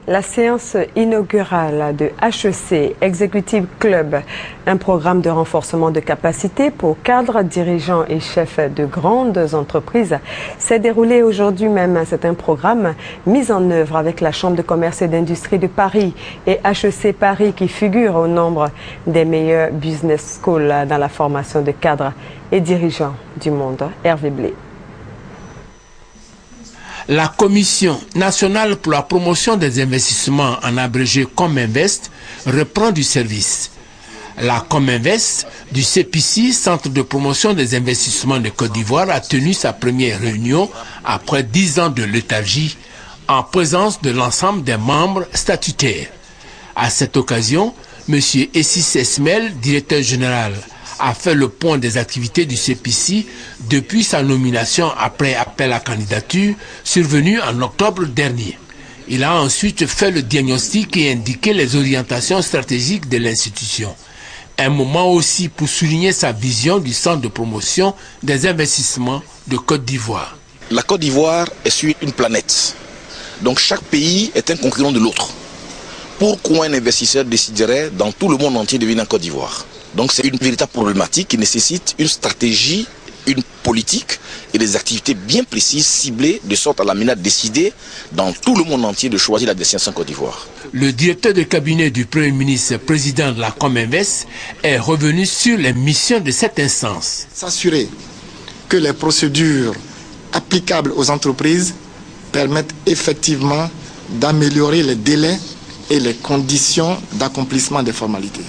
La séance inaugurale de HEC Executive Club, un programme de renforcement de capacité pour cadres, dirigeants et chefs de grandes entreprises, s'est déroulée aujourd'hui même. C'est un programme mis en œuvre avec la Chambre de commerce et d'industrie de Paris et HEC Paris qui figure au nombre des meilleures business schools dans la formation de cadres et dirigeants du monde. Hervé Blé. La Commission nationale pour la promotion des investissements, en abrégé Cominvest, reprend du service. La Cominvest du CPC, Centre de promotion des investissements de Côte d'Ivoire, a tenu sa première réunion après 10 ans de léthargie en présence de l'ensemble des membres statutaires. À cette occasion, M. Essis Esmel, directeur général, a fait le point des activités du CPC depuis sa nomination après appel à candidature survenu en octobre dernier. Il a ensuite fait le diagnostic et indiqué les orientations stratégiques de l'institution. Un moment aussi pour souligner sa vision du centre de promotion des investissements de Côte d'Ivoire. La Côte d'Ivoire est sur une planète. Donc chaque pays est un concurrent de l'autre. Pourquoi un investisseur déciderait dans tout le monde entier de venir en Côte d'Ivoire? Donc c'est une véritable problématique qui nécessite une stratégie, une politique et des activités bien précises, ciblées, de sorte à l'amener à décider dans tout le monde entier de choisir la destination Côte d'Ivoire. Le directeur de cabinet du Premier ministre, président de la Cominvest, est revenu sur les missions de cette instance. S'assurer que les procédures applicables aux entreprises permettent effectivement d'améliorer les délais et les conditions d'accomplissement des formalités.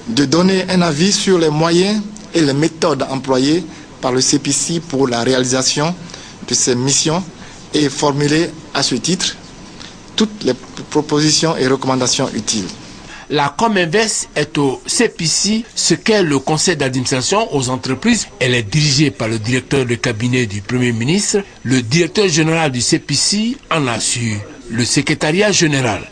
De donner un avis sur les moyens et les méthodes employées par le CPC pour la réalisation de ces missions et formuler à ce titre toutes les propositions et recommandations utiles. La Cominvest est au CPC ce qu'est le conseil d'administration aux entreprises. Elle est dirigée par le directeur de cabinet du Premier ministre. Le directeur général du CPC en assure le secrétariat général.